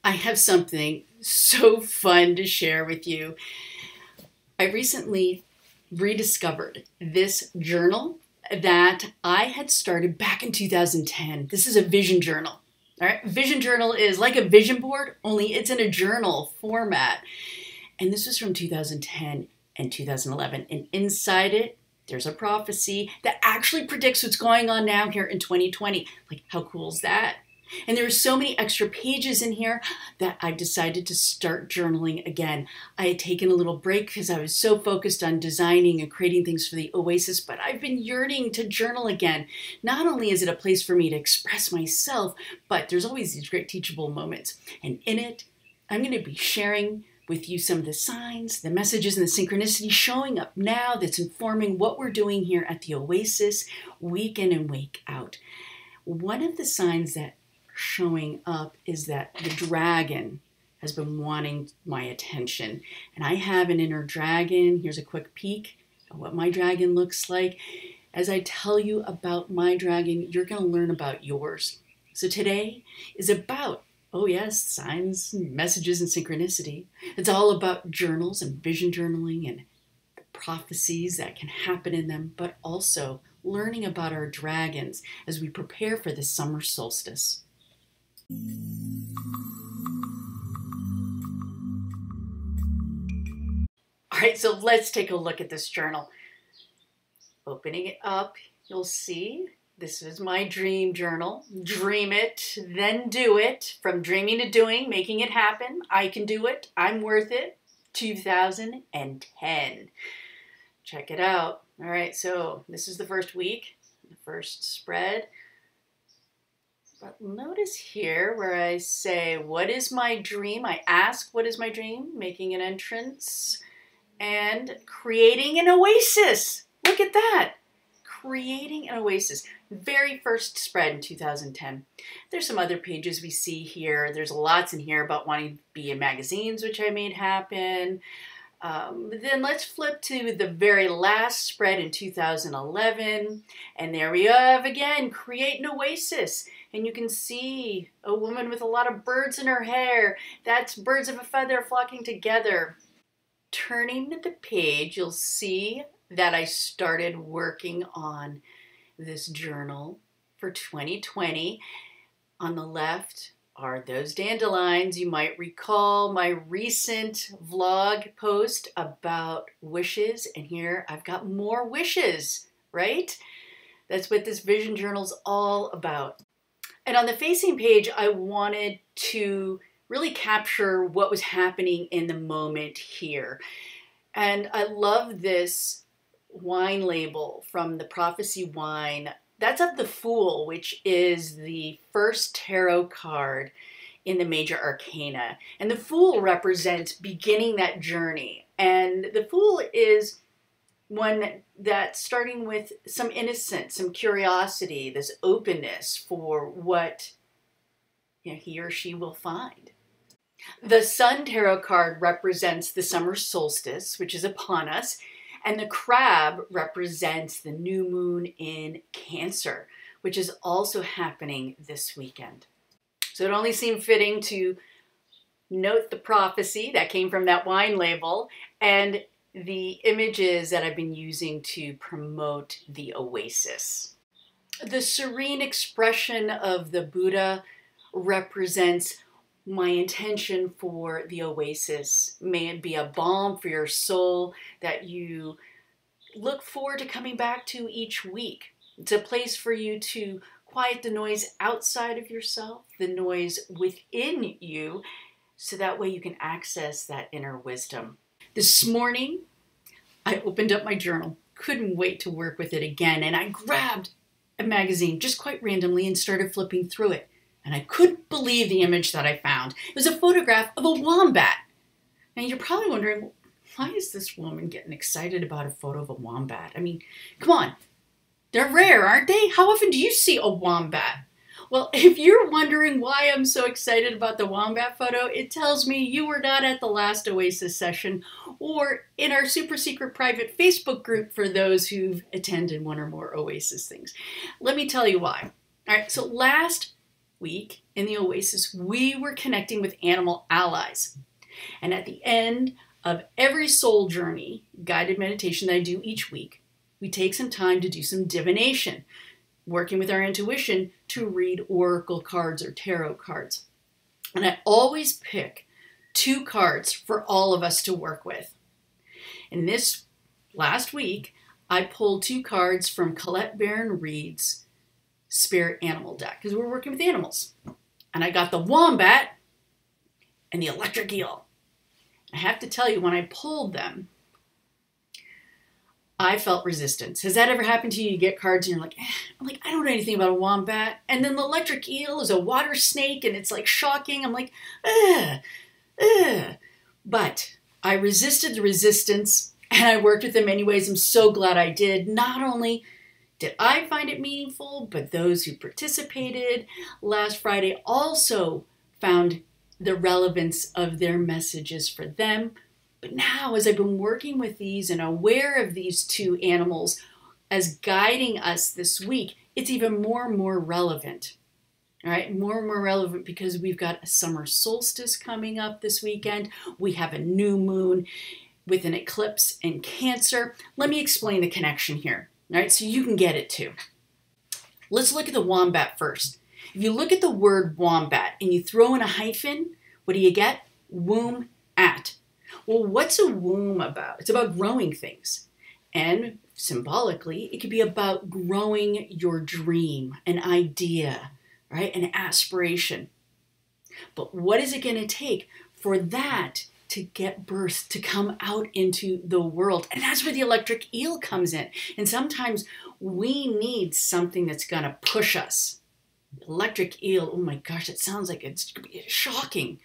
I have something so fun to share with you. I recently rediscovered this journal that I had started back in 2010. This is a vision journal. All right, vision journal is like a vision board, only it's in a journal format. And this was from 2010 and 2011. And inside it, there's a prophecy that actually predicts what's going on now here in 2020. Like, how cool is that? And there are so many extra pages in here that I decided to start journaling again. I had taken a little break because I was so focused on designing and creating things for the OASIS, but I've been yearning to journal again. Not only is it a place for me to express myself, but there's always these great teachable moments. And in it, I'm going to be sharing with you some of the signs, the messages, and the synchronicities showing up now that's informing what we're doing here at the OASIS, week in and week out. One of the signs that showing up is that the dragon has been wanting my attention. And I have an inner dragon. Here's a quick peek at what my dragon looks like. As I tell you about my dragon, you're going to learn about yours. So today is about, oh yes, signs, messages, and synchronicity. It's all about journals and vision journaling and the prophecies that can happen in them, but also learning about our dragons as we prepare for the summer solstice. All right, so let's take a look at this journal. Opening it up, you'll see this is my dream journal. Dream it, then do it. From dreaming to doing, making it happen. I can do it. I'm worth it. 2010. Check it out. All right, so this is the first week, the first spread. But notice here where I say, what is my dream? I ask, what is my dream? Making an entrance and creating an oasis. Look at that. Creating an oasis. Very first spread in 2010. There's some other pages we see here. There's lots in here about wanting to be in magazines, which I made happen. Then let's flip to the very last spread in 2011. And there we have again, create an oasis. And you can see a woman with a lot of birds in her hair. That's birds of a feather flocking together. Turning to the page, you'll see that I started working on this journal for 2020. On the left are those dandelions. You might recall my recent vlog post about wishes, and here I've got more wishes, right? That's what this vision journal's all about. And on the facing page, I wanted to really capture what was happening in the moment here. And I love this wine label from the Prophecy wine. That's of the Fool, which is the first tarot card in the major arcana. And the Fool represents beginning that journey. And the Fool is one that's starting with some innocence, some curiosity, this openness for what he or she will find. The Sun tarot card represents the summer solstice, which is upon us. And the crab represents the new moon in Cancer, which is also happening this weekend. So it only seemed fitting to note the prophecy that came from that wine label and the images that I've been using to promote the oasis. The serene expression of the Buddha represents my intention for the oasis. May it be a balm for your soul that you look forward to coming back to each week. It's a place for you to quiet the noise outside of yourself, the noise within you, so that way you can access that inner wisdom. This morning, I opened up my journal. Couldn't wait to work with it again, and I grabbed a magazine just quite randomly and started flipping through it. And I couldn't believe the image that I found. It was a photograph of a wombat. Now you're probably wondering, why is this woman getting excited about a photo of a wombat? I mean, come on. They're rare, aren't they? How often do you see a wombat? Well, if you're wondering why I'm so excited about the wombat photo, it tells me you were not at the last OASIS session or in our super secret private Facebook group for those who've attended one or more OASIS things. Let me tell you why. All right, so last week in the OASIS, we were connecting with animal allies. And at the end of every soul journey guided meditation that I do each week, we take some time to do some divination, working with our intuition to read oracle cards or tarot cards. And I always pick 2 cards for all of us to work with. And this last week, I pulled 2 cards from Colette Baron-Reid's Spirit Animal deck, because we're working with animals. And I got the Wombat and the Electric Eel. I have to tell you, when I pulled them, I felt resistance. Has that ever happened to you? You get cards and you're like, I don't know anything about a wombat. And then the electric eel is a water snake and it's like shocking. I'm like, But I resisted the resistance and I worked with them anyways. I'm so glad I did. Not only did I find it meaningful, but those who participated last Friday also found the relevance of their messages for them. But now, as I've been working with these and aware of these 2 animals as guiding us this week, it's even more and more relevant. All right, more and more relevant because we've got a summer solstice coming up this weekend. We have a new moon with an eclipse in Cancer. Let me explain the connection here, all right, so you can get it too. Let's look at the wombat first. If you look at the word wombat and you throw in a hyphen, what do you get? Womb at. Well, what's a womb about? It's about growing things. And symbolically, it could be about growing your dream, an idea, right? An aspiration. But what is it going to take for that to get birth, to come out into the world? And that's where the electric eel comes in. And sometimes we need something that's going to push us. Electric eel, oh my gosh, it sounds like it's going to be shocking.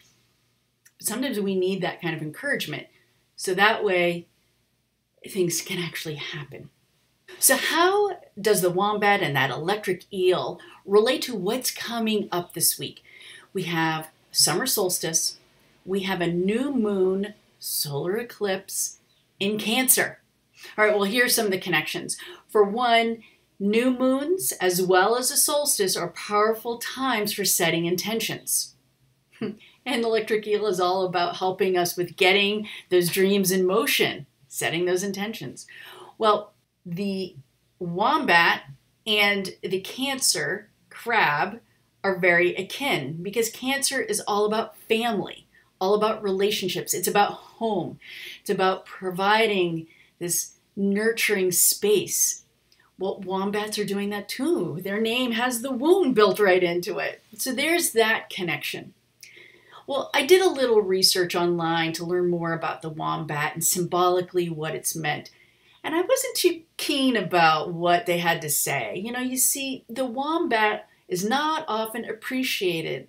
Sometimes we need that kind of encouragement, so that way things can actually happen. So how does the wombat and that electric eel relate to what's coming up this week? We have summer solstice, we have a new moon solar eclipse in Cancer. All right, well, here's some of the connections. For one, new moons as well as a solstice are powerful times for setting intentions. And electric eel is all about helping us with getting those dreams in motion, setting those intentions. Well, the wombat and the Cancer crab are very akin because Cancer is all about family, all about relationships. It's about home. It's about providing this nurturing space. Well, wombats are doing that too. Their name has the womb built right into it. So there's that connection. Well, I did a little research online to learn more about the wombat and symbolically what it's meant. And I wasn't too keen about what they had to say. You know, you see, the wombat is not often appreciated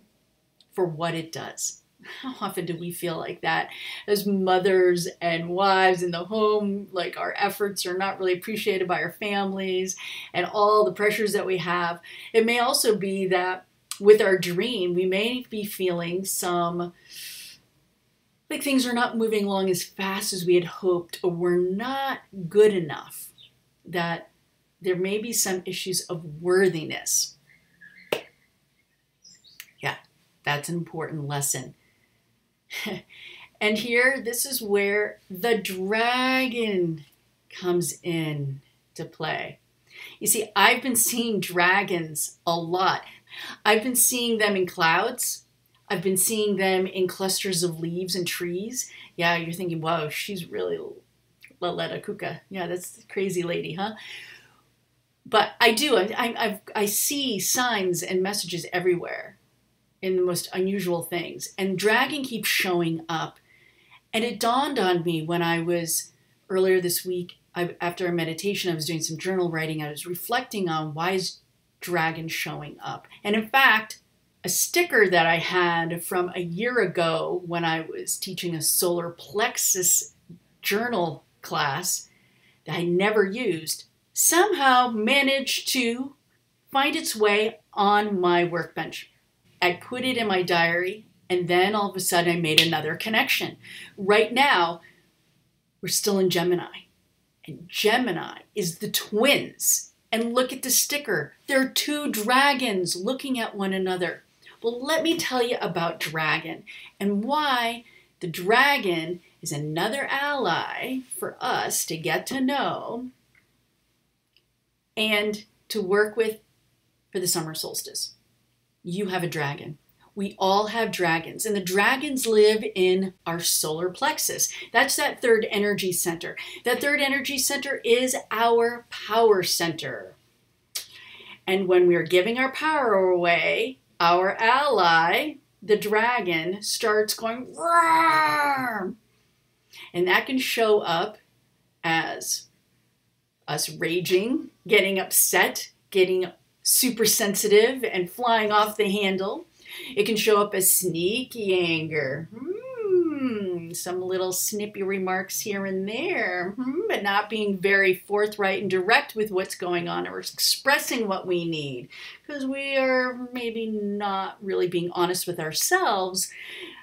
for what it does. How often do we feel like that as mothers and wives in the home? Like our efforts are not really appreciated by our families and all the pressures that we have. It may also be that with our dream, we may be feeling some, like things are not moving along as fast as we had hoped, or we're not good enough, that there may be some issues of worthiness. Yeah, that's an important lesson. And here, this is where the dragon comes in to play. You see, I've been seeing dragons a lot. I've been seeing them in clouds. I've been seeing them in clusters of leaves and trees. Yeah, you're thinking, wow, she's really Laleta Kuka. Yeah, that's the crazy lady, huh? But I do. I see signs and messages everywhere in the most unusual things. And dragon keeps showing up. And it dawned on me when I was, earlier this week, after a meditation, I was doing some journal writing. I was reflecting on why is dragon showing up. And in fact, a sticker that I had from a year ago when I was teaching a solar plexus journal class that I never used, somehow managed to find its way on my workbench. I put it in my diary, and then all of a sudden I made another connection. Right now, we're still in Gemini. And Gemini is the twins. And look at the sticker. There are 2 dragons looking at one another. Well, let me tell you about dragon and why the dragon is another ally for us to get to know and to work with for the summer solstice. You have a dragon. We all have dragons, and the dragons live in our solar plexus. That's that third energy center. That third energy center is our power center. And when we're giving our power away, our ally, the dragon, starts going roar. And that can show up as us raging, getting upset, getting super sensitive and flying off the handle. It can show up as sneaky anger. Some little snippy remarks here and there, but not being very forthright and direct with what's going on or expressing what we need because we are maybe not really being honest with ourselves.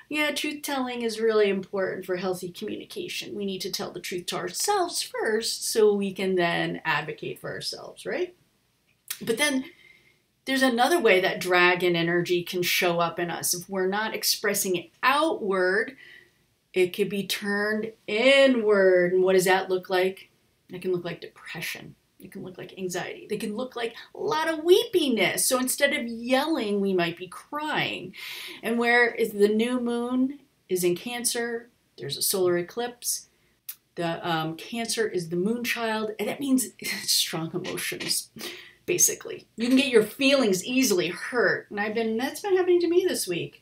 Yeah, truth telling is really important for healthy communication. We need to tell the truth to ourselves first so we can then advocate for ourselves, right? But then there's another way that dragon energy can show up in us. If we're not expressing it outward, it could be turned inward. And what does that look like? It can look like depression. It can look like anxiety. It can look like a lot of weepiness. So instead of yelling, we might be crying. And where is the new moon is in Cancer, there's a solar eclipse. The Cancer is the moon child, and that means strong emotions. Basically, you can get your feelings easily hurt, and that's been happening to me this week.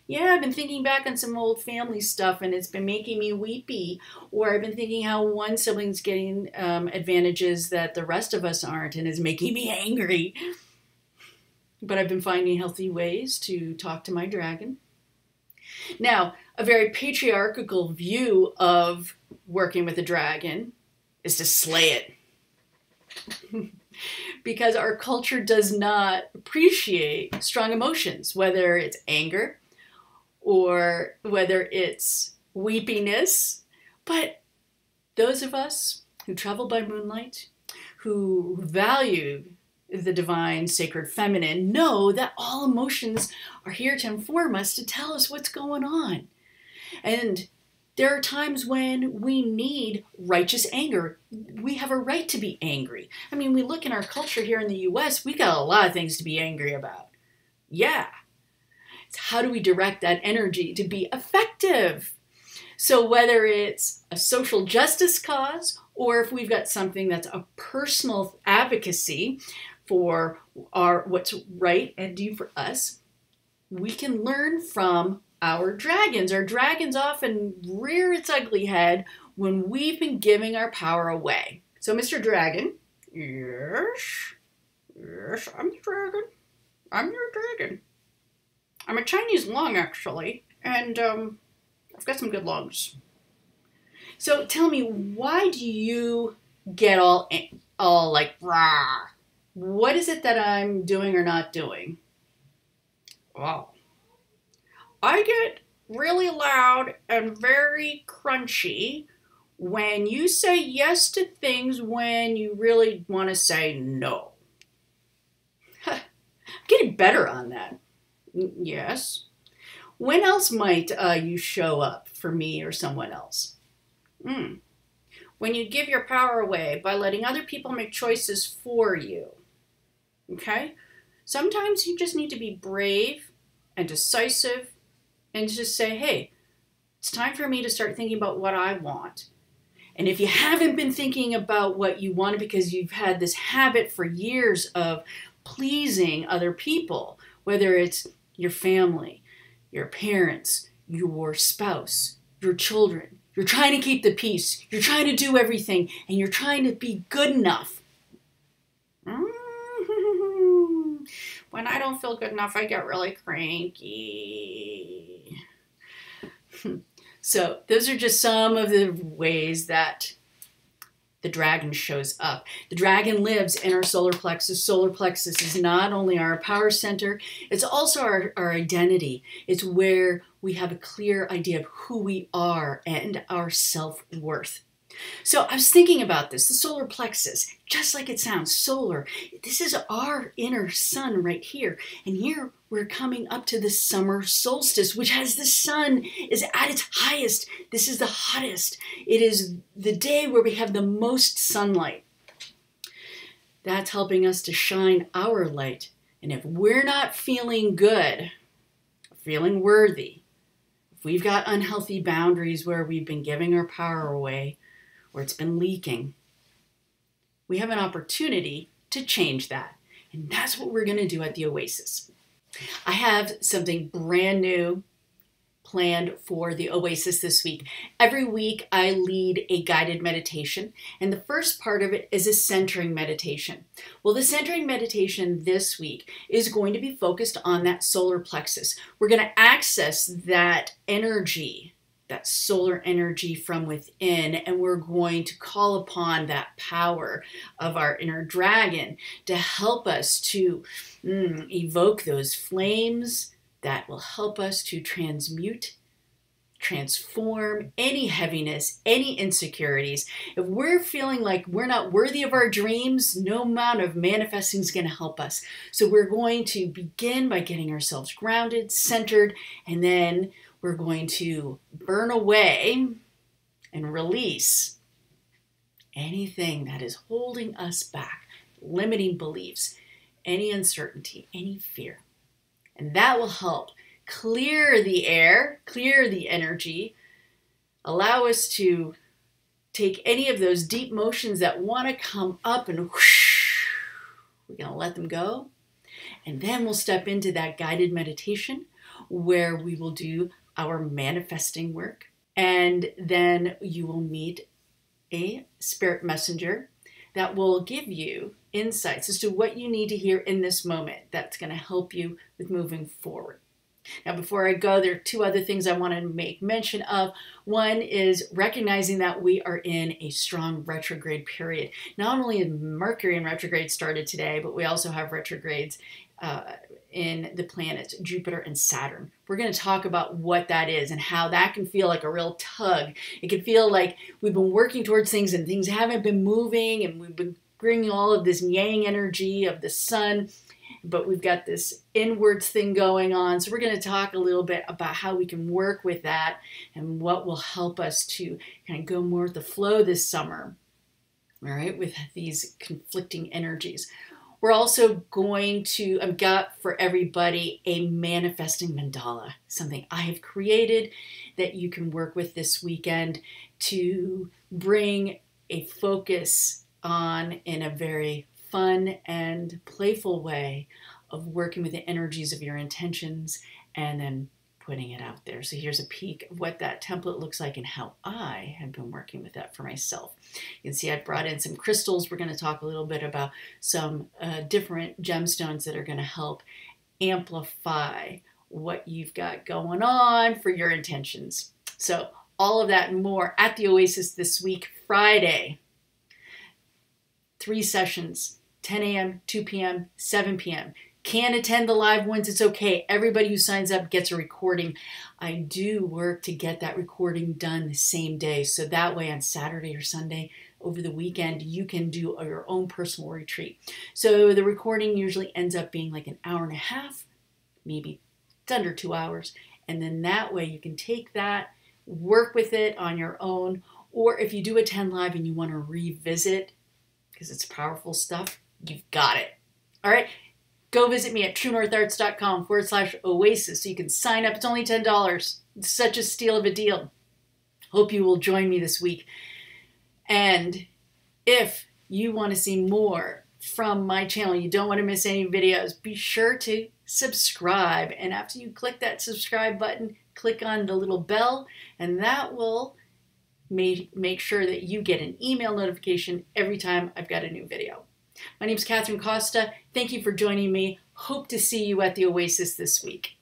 Yeah, I've been thinking back on some old family stuff, and it's been making me weepy. Or I've been thinking how one sibling's getting advantages that the rest of us aren't, and is making me angry. But I've been finding healthy ways to talk to my dragon. Now, a very patriarchal view of working with a dragon is to slay it. Because our culture does not appreciate strong emotions, whether it's anger or whether it's weepiness. But those of us who travel by moonlight, who value the divine, sacred feminine, know that all emotions are here to inform us, to tell us what's going on. And there are times when we need righteous anger. We have a right to be angry. I mean, we look in our culture here in the US, we got a lot of things to be angry about. Yeah. It's how do we direct that energy to be effective? So whether it's a social justice cause, or if we've got something that's a personal advocacy for what's right and due for us, we can learn from our dragons. Our dragons often rear its ugly head when we've been giving our power away. So, Mr. Dragon, yes, I'm the dragon. I'm your dragon. I'm a Chinese lung, actually, and I've got some good lungs. So, tell me, why do you get all like rah? What is it that I'm doing or not doing? Wow. I get really loud and very crunchy when you say yes to things when you really want to say no. I'm getting better on that. Yes. When else might you show up for me or someone else? When you give your power away by letting other people make choices for you. Okay? Sometimes you just need to be brave and decisive and just say, hey, it's time for me to start thinking about what I want. And if you haven't been thinking about what you want because you've had this habit for years of pleasing other people, whether it's your family, your parents, your spouse, your children, you're trying to keep the peace, you're trying to do everything, and you're trying to be good enough. When I don't feel good enough, I get really cranky. So those are just some of the ways that the dragon shows up. The dragon lives in our solar plexus. Solar plexus is not only our power center, it's also our identity. It's where we have a clear idea of who we are and our self-worth. So I was thinking about this, the solar plexus, just like it sounds, solar. This is our inner sun right here. And here we're coming up to the summer solstice, which has the sun is at its highest. This is the hottest. It is the day where we have the most sunlight. That's helping us to shine our light. And if we're not feeling good, feeling worthy, if we've got unhealthy boundaries where we've been giving our power away, or it's been leaking, we have an opportunity to change that. And that's what we're going to do at the OASIS. I have something brand new planned for the OASIS this week. Every week I lead a guided meditation, and the first part of it is a centering meditation. Well, the centering meditation this week is going to be focused on that solar plexus. We're going to access that energy, that solar energy from within, and we're going to call upon that power of our inner dragon to help us to evoke those flames that will help us to transmute, transform any heaviness, any insecurities. If we're feeling like we're not worthy of our dreams, no amount of manifesting is going to help us. So we're going to begin by getting ourselves grounded, centered, and then we're going to burn away and release anything that is holding us back, limiting beliefs, any uncertainty, any fear. And that will help clear the air, clear the energy, allow us to take any of those deep motions that want to come up and whoosh, we're going to let them go. And then we'll step into that guided meditation where we will do our manifesting work. And then you will meet a spirit messenger that will give you insights as to what you need to hear in this moment that's going to help you with moving forward. Now, before I go, there are two other things I want to make mention of. One is recognizing that we are in a strong retrograde period. Not only is Mercury in retrograde started today, but we also have retrogrades in the planets Jupiter and Saturn. We're going to talk about what that is and how that can feel like a real tug. It can feel like we've been working towards things and things haven't been moving, and we've been bringing all of this yang energy of the sun, but we've got this inwards thing going on. So we're going to talk a little bit about how we can work with that and what will help us to kind of go more with the flow this summer, all right, with these conflicting energies. We're also going to, I've got for everybody a manifesting mandala, something I have created that you can work with this weekend to bring a focus on in a very fun and playful way of working with the energies of your intentions and then putting it out there. So here's a peek of what that template looks like and how I have been working with that for myself. You can see I brought in some crystals. We're going to talk a little bit about some different gemstones that are going to help amplify what you've got going on for your intentions. So all of that and more at the OASIS this week, Friday. 3 sessions, 10 a.m., 2 p.m., 7 p.m. Can't attend the live ones, it's okay. Everybody who signs up gets a recording. I do work to get that recording done the same day. So that way on Saturday or Sunday over the weekend, you can do your own personal retreat. So the recording usually ends up being like an hour and a half, maybe it's under 2 hours. And then that way you can take that, work with it on your own. Or if you do attend live and you want to revisit, because it's powerful stuff, you've got it. All right. Go visit me at truenortharts.com/OASIS so you can sign up. It's only $10. It's such a steal of a deal. Hope you will join me this week. And if you want to see more from my channel, you don't want to miss any videos, be sure to subscribe. And after you click that subscribe button, click on the little bell, and that will make sure that you get an email notification every time I've got a new video. My name is Kathryn Costa. Thank you for joining me. Hope to see you at the OASIS this week.